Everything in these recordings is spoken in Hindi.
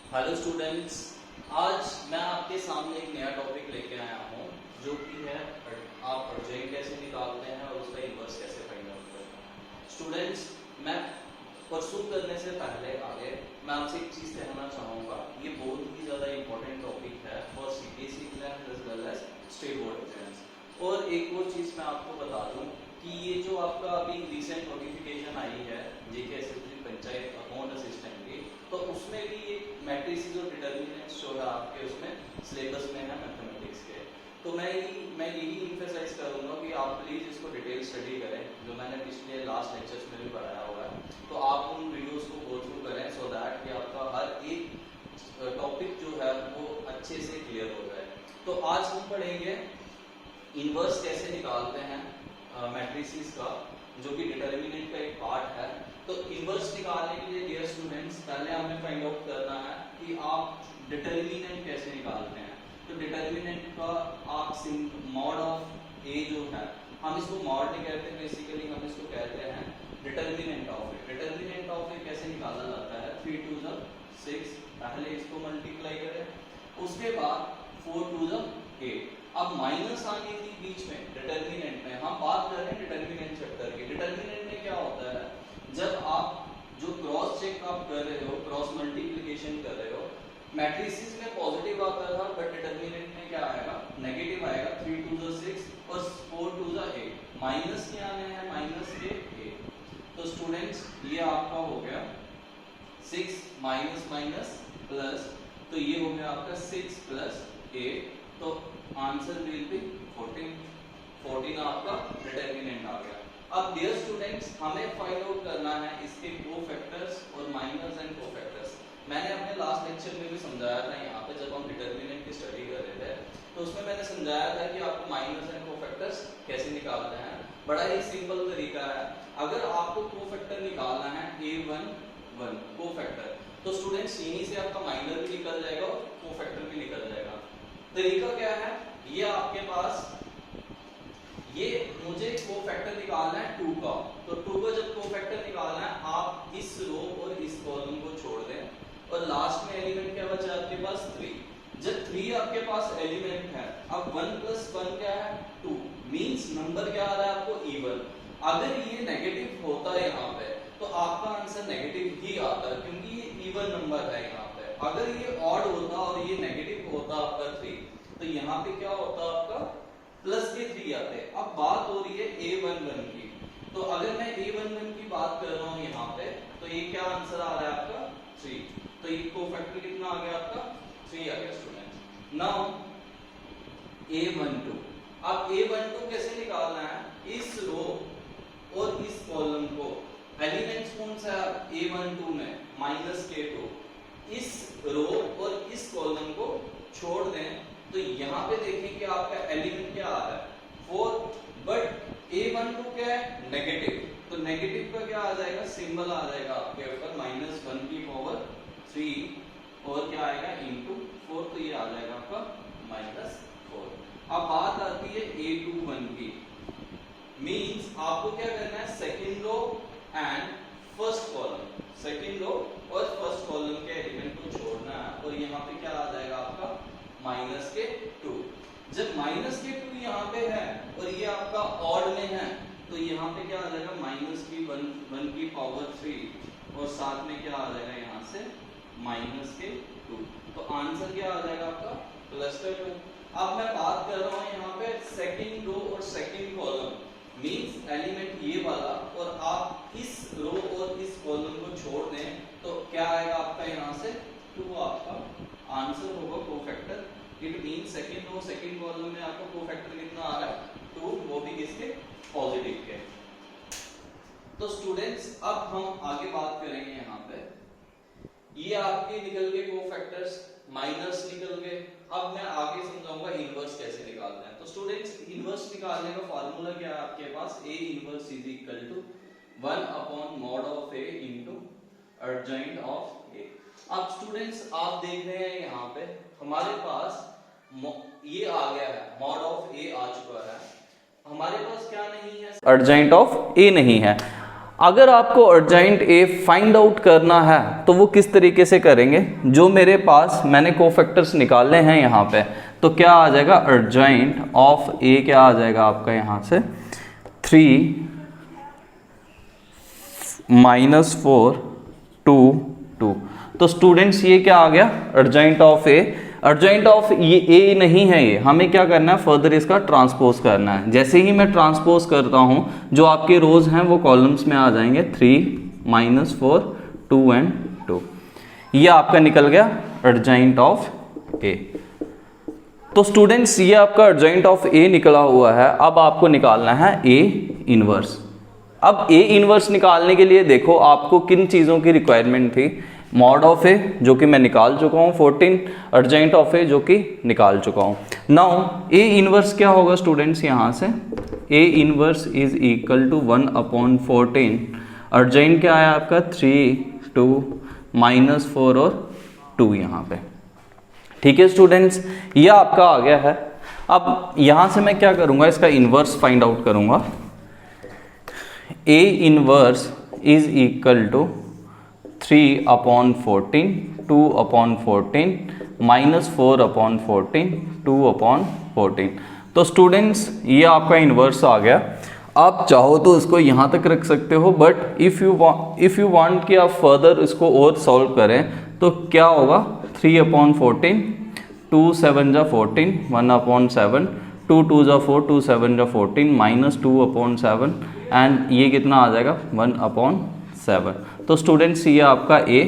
हेलो स्टूडेंट्स, आज मैं आपके सामने एक नया टॉपिक लेके आया हूँ जो कि है आप अर्जेंट कैसे निकालते हैं और उसका इन्वर्स कैसे फाइंड आउट करते हैं। स्टूडेंट्स, मैं परसू करने से पहले आगे मैं आपसे एक चीज़ कहना चाहूँगा। ये बहुत ही ज़्यादा इंपॉर्टेंट टॉपिक है for CBSE exams as well as state board exams. और एक और चीज़ मैं आपको बता दूँ कि ये जो आपका अभी रिसेंट नोटिफिकेशन आई है जेके एसएसबी पंचायत अकाउंट असिस्टेंट की, तो उसमें भी ये मैट्रिसेस और डिटर्मिनेंट्स जो है आपके उसमें सिलेबस में है मैथमेटिक्स के। तो मैं यही इम्फेसाइज करूंगा कि आप प्लीज़ इसको डिटेल स्टडी करें, जो मैंने पिछले लास्ट लेक्चर्स में भी पढ़ाया हुआ है। तो आप उन वीडियोस को गो थ्रू करें सो दैट कि आपका हर एक टॉपिक जो है वो अच्छे से क्लियर हो जाए। तो आज हम पढ़ेंगे इन्वर्स कैसे निकालते हैं मैट्रिसेस का, जो कि डिटर्मिनेंट का एक पार्ट है। तो इन्वर्स निकालने के लिए डियर स्टूडेंट्स पहले हमें फाइंड आउट करना है कि आप डिटर्मिनेंट कैसे निकालते हैं। तो डिटर्मिनेंट का आप मॉड ऑफ ए जो है, हम इसको मॉड नहीं कहते, बेसिकली हम इसको कहते हैं determinant of A. Determinant of A कैसे निकाला जाता है, 3 2 6, पहले इसको मल्टीप्लाई करें, उसके बाद 4 2 8। अब माइनस आनी थी बीच में डिटर्मिनेंट में, हम बात कर रहे हैं डिटर्मिनेंट चैप्टर की। डिटर्मिनेंट में क्या होता है, जब आप जो क्रॉस चेक आप कर रहे हो, क्रॉस मल्टीप्लिकेशन कर रहे हो, मैट्रिसेस में पॉजिटिव आता था बट डिटर्मिनेंट में क्या आएगा, नेगेटिव आएगा। 3 2 6 और 4 2 8, माइनस के आने हैं, माइनस के 8। तो स्टूडेंट्स ये आपका हो गया 6 माइनस माइनस प्लस, तो ये हो गया आपका 6 प्लस 8, तो आंसर विल बी 14। 14 आपका डिटर्मिनेंट आ गया। अब डियर स्टूडेंट्स हमें फाइंड आउट करना है इसके कोफैक्टर्स और माइनस एंड कोफैक्टर्स। मैंने अपने लास्ट लेक्चर में भी समझाया था, यहाँ पे जब हम डिटर्मिनेंट की स्टडी कर रहे थे तो उसमें मैंने समझाया था कि आपको माइनस एंड कोफैक्टर्स कैसे निकालते हैं। बड़ा ही सिंपल तरीका है। अगर आपको कोफैक्टर निकालना है a1 1 कोफैक्टर, तो स्टूडेंट्स यहीं से आपका माइनर भी निकल जाएगा और कोफैक्टर भी निकल जाएगा। तरीका क्या है, ये आपके पास ये मुझे कोफैक्टर निकालना है 2 का, तो 2 का जब कोफैक्टर निकालना है आप इस रो और इस कॉलम को छोड़ दें और लास्ट में एलिमेंट क्या बचा आपके पास 3। जब 3 आपके पास एलिमेंट है, अब 1 + 1 क्या है 2, मींस नंबर क्या आ रहा है आपको इवन। अगर ये नेगेटिव होता है यहाँ पे तो आपका आंसर नेगेटिव ही आता है, क्योंकि ये इवन नंबर है यहाँ पे। अगर ये ऑड होता और ये नेगेटिव होता आपका 3, तो यहाँ पे क्या होता आपका प्लस के 3 आते। अब बात हो रही है a11 की, तो अगर मैं a11 की बात कर रहा हूँ यहाँ पे, तो ये क्या आंसर आ रहा है आपका 3। तो ये कोफैक्टर कितना आ गया आपका 3 आ गया स्टूडेंट। नाउ a12, अब a12 कैसे निकालना है, इस रो और इस कॉलम को, एलिमेंट्स कौन सा है a12 में -k2, इस रो और इस कॉलम को छोड़ दें तो यहाँ पे देखें कि आपका एलिमेंट क्या आ रहा है 4, बट a12 क्या है नेगेटिव, तो नेगेटिव का क्या आ जाएगा, सिंबल आ जाएगा आपके ऊपर -1 की पावर 3 और क्या आएगा इनटू 4, तो ये आ जाएगा आपका -4। अब बात आती है a21 की, मींस आपको क्या करना है, second row and first column, second row और फर्स्ट कॉलम के एलिमेंट को छोड़ना है, और यहाँ पे क्या आ जाएगा आपका -2। जब -2 यहाँ पे है और ये आपका ऑड में है, तो यहाँ पे क्या आ जाएगा -1 की पावर 3 और साथ में क्या आ जाएगा यहाँ से -2, तो आंसर क्या आ जाएगा आपका +2। अब मैं बात कर रहा हूँ यहाँ पे सेकंड रो और सेकंड कॉलम, मींस एलिमेंट ये वाला, और आप इस रो और इस कॉलम को छोड़ दें तो क्या आएगा आपका यहाँ से 2, आपका आंसर होगा cofactor. It means second row second column में आपको कोफैक्टर कितना आ रहा है 2, वो भी किसके पॉजिटिव के। तो स्टूडेंट्स अब हम आगे बात करेंगे यहाँ पे, ये आपके निकल गए कोफैक्टर्स, माइनस निकल गए। अब मैं आगे समझाऊंगा इनवर्स कैसे निकालते हैं। तो स्टूडेंट्स इनवर्स निकालने का फार्मूला क्या है आपके पास, a inverse = 1/mod of a into adjoint of a। अब स्टूडेंट्स आप देख रहे हैं यहाँ पे हमारे पास ये आ गया है, mod of a आ चुका है, हमारे पास क्या नहीं है, adjoint of a नहीं है। अगर आपको अर्जेंट ए फाइंड आउट करना है तो वो किस तरीके से करेंगे, जो मेरे पास मैंने कोफैक्टर्स निकाले हैं यहाँ पे, तो क्या आ जाएगा अर्जेंट ऑफ ए, क्या आ जाएगा आपका यहाँ से 3 -4 2 2। तो स्टूडेंट्स ये क्या आ गया urgent of A. Urgent of ये ए नहीं है, ये हमें क्या करना है फर्दर इसका ट्रांसपोज करना है। जैसे ही मैं ट्रांसपोज करता हूं जो आपके रोज हैं वो कॉलम्स में आ जाएंगे 3 -4 2 and 2। ये आपका निकल गया अर्जेंट ऑफ ए। तो स्टूडेंट्स ये आपका अर्जेंट ऑफ ए निकला हुआ है। अब आपको निकालना है ए इनवर्स। अब ए इनवर्स निकालने के लिए देखो आपको किन चीज़ों की रिक्वायरमेंट थी, मॉड ऑफ ए जो कि मैं निकाल चुका हूँ 14, अर्जेंट ऑफ ए जो कि निकाल चुका हूँ। नाउ ए इनवर्स क्या होगा स्टूडेंट्स, यहाँ से A inverse is equal to 1/14। Adjoint क्या है आपका 3 2 -4 और 2 यहाँ पे। ठीक है स्टूडेंट्स, ये आपका आ गया है। अब यहाँ से मैं क्या करूँगा, इसका इनवर्स फाइंड आउट करूँगा। A inverse is equal to 3/14 2/14 -4/14 2/14। तो स्टूडेंट्स ये आपका इनवर्स आ गया। आप चाहो तो इसको यहाँ तक रख सकते हो, बट इफ़ यू वांट कि आप फर्दर इसको और सॉल्व करें तो क्या होगा 3/14 2 7 जा 14 1/7 2 2 जा 4 2 7 जा 14 -2/7 एंड ये कितना आ जाएगा 1/7। तो स्टूडेंट्स ये आपका ए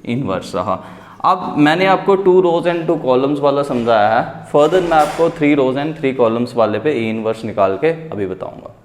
इनवर्स रहा। अब मैंने आपको 2 रोज एंड 2 कॉलम्स वाला समझाया है, फर्दर मैं आपको 3 रोज एंड 3 कॉलम्स वाले पे ए इनवर्स निकाल के अभी बताऊंगा।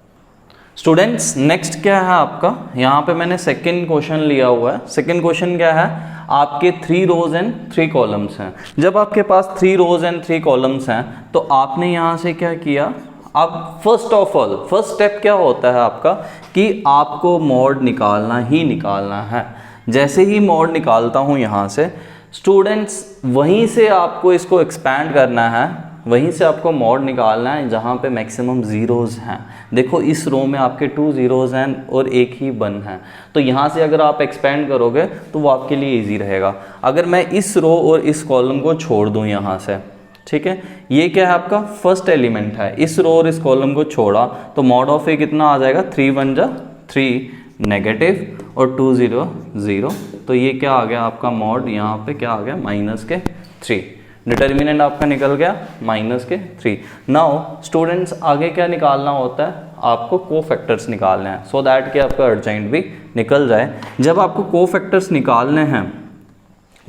स्टूडेंट्स नेक्स्ट क्या है आपका, यहाँ पे मैंने सेकंड क्वेश्चन लिया हुआ है। सेकंड क्वेश्चन क्या है, आपके 3 रोज एंड 3 कॉलम्स हैं। जब आपके पास 3 रोज एंड 3 कॉलम्स हैं तो आपने यहाँ से क्या किया, अब first of all first step क्या होता है आपका कि आपको मॉड निकालना ही निकालना है। जैसे ही मॉड निकालता हूँ यहाँ से स्टूडेंट्स, वहीं से आपको इसको एक्सपैंड करना है, वहीं से आपको मॉड निकालना है जहाँ पे मैक्सिमम ज़ीरोज़ हैं। देखो इस रो में आपके 2 ज़ीरोज़ हैं और एक ही 1 है, तो यहाँ से अगर आप एक्सपेंड करोगे तो वो आपके लिए इजी रहेगा। अगर मैं इस रो और इस कॉलम को छोड़ दूँ यहाँ से, ठीक है, ये क्या है आपका फर्स्ट एलिमेंट है, इस रो और इस कॉलम को छोड़ा तो मॉड ऑफ ए कितना आ जाएगा 3 1 जा 3 नेगेटिव और 2 0 0। तो ये क्या आ गया आपका मॉड, यहाँ पे क्या आ गया -3। डिटर्मिनेंट आपका निकल गया -3। नाउ स्टूडेंट्स आगे क्या निकालना होता है, आपको कोफैक्टर्स निकालने हैं सो दैट कि आपका अर्जेंट भी निकल जाए। जब आपको कोफैक्टर्स निकालने हैं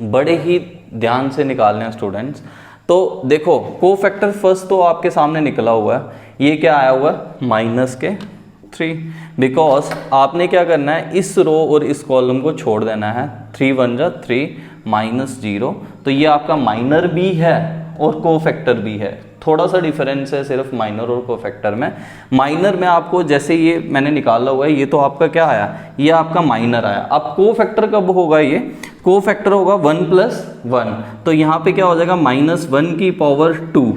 बड़े ही ध्यान से निकालने हैं स्टूडेंट्स। तो देखो कोफैक्टर फर्स्ट तो आपके सामने निकला हुआ है, ये क्या आया हुआ है -3, बिकॉज आपने क्या करना है इस रो और इस कॉलम को छोड़ देना है। 3 1 जा 3 -0, तो ये आपका माइनर भी है और कोफैक्टर भी है। थोड़ा सा डिफरेंस है सिर्फ माइनर और कोफैक्टर में। माइनर में आपको जैसे ये मैंने निकाला हुआ है, ये तो आपका क्या आया, ये आपका माइनर आया। अब कोफैक्टर कब होगा, ये कोफैक्टर होगा 1 + 1, तो यहाँ पे क्या हो जाएगा -1 की पावर 2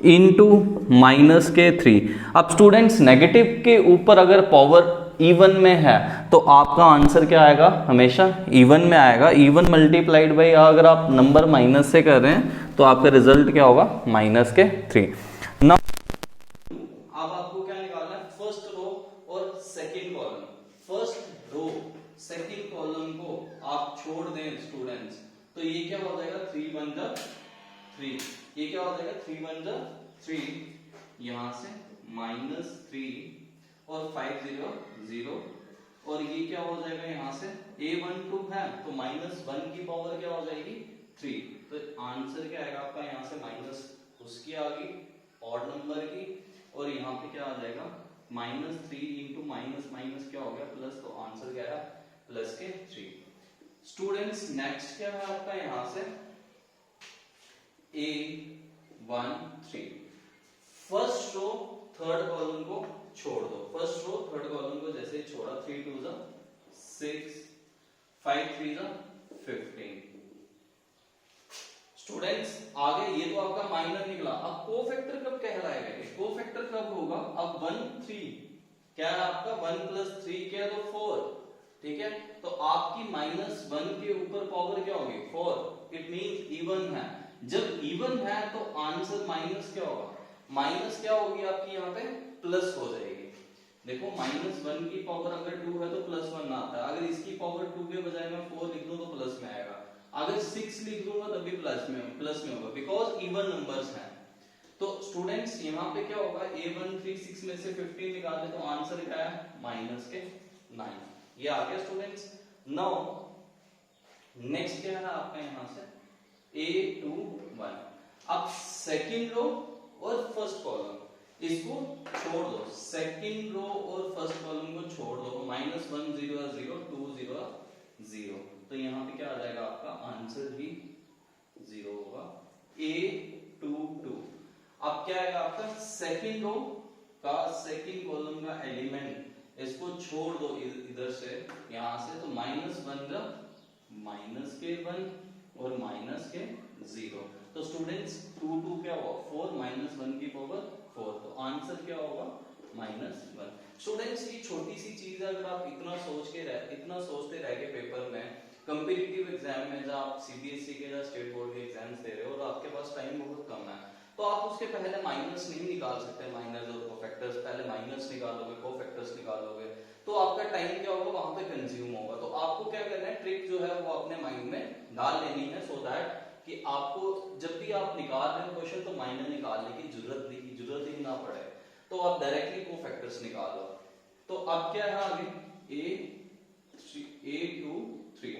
इंटू -3। अब स्टूडेंट्स नेगेटिव के ऊपर अगर पावर इवन में है तो आपका आंसर क्या आएगा, हमेशा इवन में आएगा। इवन मल्टीप्लाइड बाई, अगर आप नंबर माइनस से कर रहे हैं तो आपका रिजल्ट क्या होगा -3। ना अब आपको क्या निकालना है, फर्स्ट रो और second column. First row second column को आप छोड़ दें स्टूडेंट्स, तो ये क्या हो जाएगा 3 1 जा 3, ये क्या हो जाएगा 3 1 जा 3, यहां से -3 और 5 0 0, और ये क्या हो जाएगा यहाँ से a12 है तो -1 की पावर क्या हो जाएगी 3, तो आंसर क्या आएगा आपका यहाँ से माइनस उसकी आ गई ऑड नंबर की, और यहाँ पे क्या आ जाएगा -3 इंटू माइनस क्या हो गया प्लस, तो आंसर क्या है +3। स्टूडेंट्स नेक्स्ट क्या है आपका यहाँ से a13, first row third column को छोड़ दो। फर्स्ट रो थर्ड कॉलम को जैसे ही छोड़ा 3 2 जा 6 5 3 जा 15। स्टूडेंट्स आगे ये तो आपका माइनर निकला। अब कोफैक्टर कब कहलाएगा, कोफैक्टर कब होगा, अब 1 3 क्या है आपका 1 प्लस 3 क्या है तो 4, ठीक है। तो आपकी -1 के ऊपर पावर क्या होगी 4, इट मींस इवन है। जब इवन है तो आंसर माइनस क्या होगा, माइनस क्या होगी आपकी यहाँ पे प्लस हो जाएगी। देखो -1 की पावर अगर 2 है तो +1 आता है, अगर इसकी पावर 2 के बजाय मैं 4 लिख दूं तो प्लस में आएगा, अगर 6 लिख दूंगा तब भी प्लस में होगा, बिकॉज इवन नंबर्स हैं। तो स्टूडेंट्स यहाँ पे क्या होगा, A136 में से 15 निकाले तो आंसर क्या है -9, ये आ गया स्टूडेंट्स। नाउ नेक्स्ट क्या है आपका यहाँ से A21। अब सेकंड रो और फर्स्ट कॉलम इसको छोड़ दो, सेकंड रो और फर्स्ट कॉलम को छोड़ दो, -1 0 0 2 0 0, तो यहाँ पे क्या आ जाएगा आपका आंसर भी 0 होगा, A22। अब क्या आएगा आपका सेकंड रो का सेकंड कॉलम का एलिमेंट इसको छोड़ दो इधर से यहां से, तो -1 और -0, तो स्टूडेंट्स 2 2 क्या होगा 4 -1 की पावर 4, तो आंसर क्या होगा -1। स्टूडेंट्स ये छोटी सी चीज है, अगर आप इतना सोचते रह गए पेपर में, कंपेटिटिव एग्जाम में जब आप सीबीएसई के या स्टेट बोर्ड के एग्जाम्स दे रहे हो और आपके पास टाइम बहुत कम है, तो आप उसके पहले माइनस नहीं निकाल सकते, माइनस और कोफैक्टर्स, पहले माइनस निकालोगे कोफैक्टर्स निकालोगे तो आपका टाइम क्या होगा वहां पे कंज्यूम होगा। तो आपको क्या करना है, ट्रिक जो है वो अपने माइंड में डाल लेनी है, सो दैट कि आपको जब भी आप निकाल रहे हो क्वेश्चन तो माइनर निकालने की जरूरत ही ना पड़े, तो आप डायरेक्टली कोफैक्टर्स निकालो। तो अब क्या है आगे A23।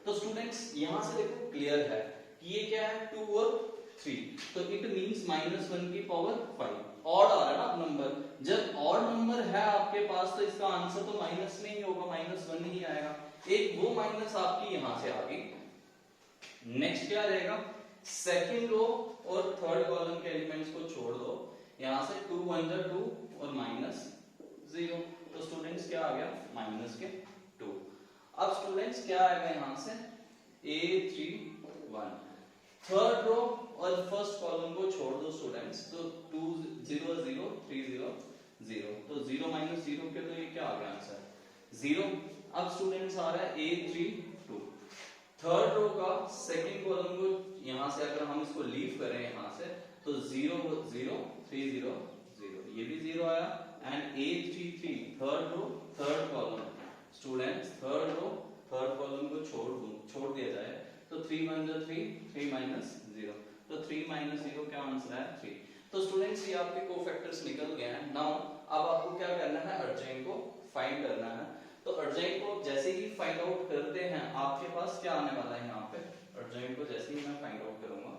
तो स्टूडेंट्स यहां से देखो क्लियर है कि ये क्या है 2 और 3, तो इट मींस -1 की पावर 5, ऑड आ रहा है ना नंबर, जब ऑड नंबर है आपके पास तो इसका आंसर तो माइनस में ही होगा, -1 ही आएगा, एक वो माइनस आपकी यहां से आ गई। नेक्स्ट क्या रहेगा, सेकंड रो और थर्ड कॉलम के एलिमेंट्स को छोड़ दो, यहां से 2 1 2 और -0, तो स्टूडेंट्स क्या आ गया -2। अब स्टूडेंट्स क्या आएगा यहां से A31, थर्ड रो और फर्स्ट कॉलम को छोड़ दो स्टूडेंट्स, तो 2 0 0 3 0 0, तो 0 -0 के तो ये क्या आ गया आंसर 0। अब स्टूडेंट्स आ रहा है A32, थर्ड रो का सेकंड कॉलम को यहां से अगर हम इसको लीव करें यहां से, तो 0 0 3 0 0, ये भी 0 आया, and A33 third row third column, students third row third column को छोड़ दिया जाए तो 3 1 3 3 -0, तो 3 -0 क्या आंसर है 3। तो स्टूडेंट्स ये आपके कोफैक्टर्स निकल गए हैं। नाउ अब आपको क्या करना है, अर्जेंट को फाइंड करना है। तो अर्जेंट को जैसे ही फाइंड आउट करते हैं आपके पास क्या आने वाला है, यहाँ पे अर्जेंट को जैसे ही मैं फाइंड आउट करूंगा,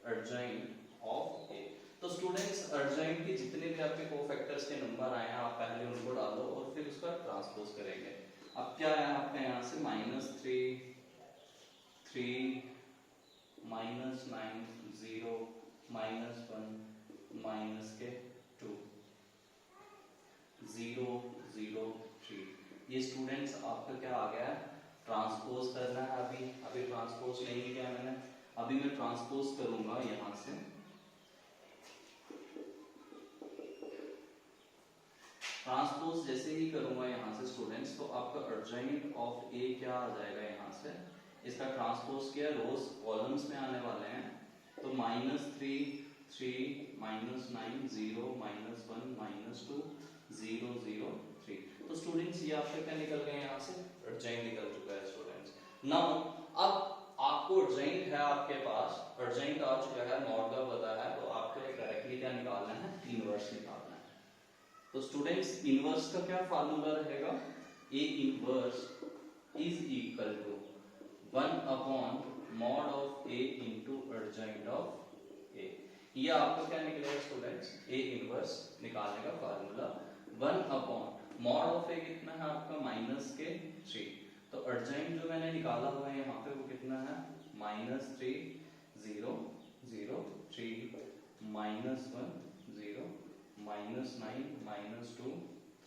अर्जेंट ऑफ ए, तो स्टूडेंट्स अर्जेंट के जितने भी आपके कोफैक्टर्स के नंबर आए हैं आप पहले उनको डालो और फिर उसका ट्रांसपोज करेंगे। अब क्या आया आपका यहाँ से -3 3 -9 0 -1 -2 0 0 3, ये स्टूडेंट्स आपका क्या आ गया है, ट्रांसपोज करना है। अभी ट्रांसपोज नहीं किया मैंने, अभी मैं ट्रांसपोज करूंगा यहां से, ट्रांसपोज जैसे ही करूंगा यहां से स्टूडेंट्स, तो आपका अर्जेंट ऑफ ए क्या आ जाएगा यहाँ से, इसका ट्रांसपोज किया रोज कॉलम्स में आने वाले हैं, तो -3 3 -9 0 -1 -2 0 0 3, तो स्टूडेंट्स ये आपका क्या निकल गए यहाँ से, अर्जेंट निकल चुका है स्टूडेंट्स। नाउ अब आपको अर्जेंट है आपके पास, अर्जेंट आ चुका है, मॉड का पता है, तो आपको डायरेक्टली क्या निकालना है, इनवर्स निकालना है। तो स्टूडेंट्स इनवर्स का क्या फार्मूला रहेगा, A inverse is equal to 1/mod of A into adjoint of A. ये आपको क्या निकलेगा स्टूडेंट्स, ए इनवर्स निकालने का फार्मूला 1/mod ऑफ ए कितना है आपका -3, तो अर्जेंट जो मैंने निकाला हुआ है यहाँ पे वो कितना है -3 0 0 3 -1 0 -9 -2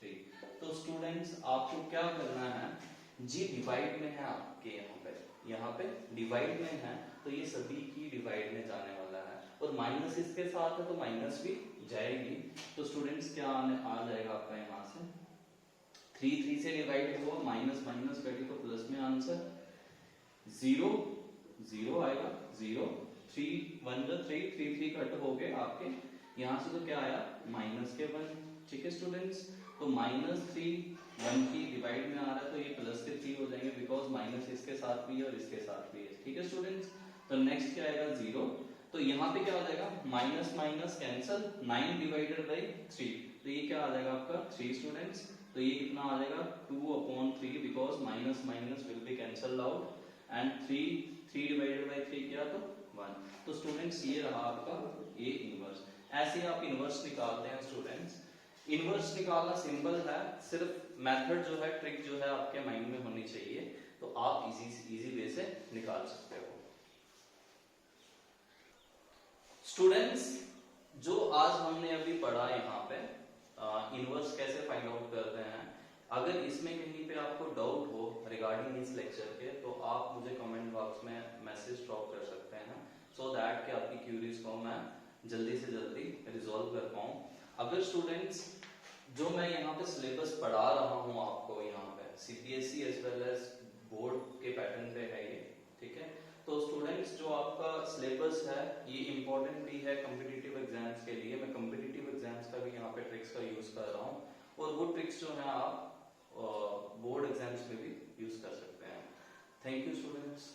3। तो स्टूडेंट्स आपको क्या करना है, जी डिवाइड में है आपके यहाँ पे डिवाइड में है, तो ये सभी की डिवाइड में जाने वाला है, और माइनस इसके साथ है तो माइनस भी जाएगी। तो स्टूडेंट्स क्या आ जाएगा आपका यहाँ से 3 3 से डिवाइड हुआ, माइनस माइनस कटी तो प्लस में आंसर 0 0 आएगा, 0 3 1 जो 3 3 3 कट हो गए आपके यहाँ से, तो क्या आया माइनस के 1। ठीक है स्टूडेंट्स, तो माइनस 3 1 की डिवाइड में आ रहा है तो ये प्लस के 3 हो जाएंगे, बिकॉज माइनस इसके साथ भी है और इसके साथ भी है। ठीक है स्टूडेंट्स, तो नेक्स्ट क्या आएगा 0, तो यहाँ पे क्या हो जाएगा minus minus cancel, 9 divided by 3, तो ये क्या आ जाएगा आपका 3 स्टूडेंट्स, तो ये कितना आ जाएगा 2/3, because minus minus will be cancel out and 3 divided by 3 क्या, तो 1। तो स्टूडेंट्स ये रहा आपका ए इनवर्स। ऐसे आप इनवर्स निकालते हैं स्टूडेंट्स। इनवर्स निकालना सिंपल है, सिर्फ मेथड जो है, ट्रिक जो है आपके माइंड में होनी चाहिए, तो आप इजी वे से निकाल सकते हो। स्टूडेंट्स जो आज हमने अभी पढ़ा यहाँ पे इनवर्स कैसे फाइंड आउट करते हैं, अगर इसमें कहीं पे आपको डाउट हो रिगार्डिंग इस लेक्चर के, तो आप मुझे कमेंट बॉक्स में मैसेज ड्रॉप कर सकते हैं, सो दैट कि आपकी क्यूरीज को मैं जल्दी से जल्दी रिजॉल्व कर पाऊँ। अगर स्टूडेंट्स जो मैं यहाँ पे सिलेबस पढ़ा रहा हूँ आपको यहाँ पे CBSE as well as board के पैटर्न पे है ये, ठीक है, तो स्टूडेंट्स जो आपका सिलेबस है ये इंपॉर्टेंट भी है कॉम्पिटिटिव एग्जाम्स के लिए। मैं कॉम्पिटिटिव एग्जाम्स का भी यहाँ पे ट्रिक्स का यूज कर रहा हूँ, और वो ट्रिक्स जो है आप बोर्ड एग्जाम्स में भी यूज कर सकते हैं। Thank you students.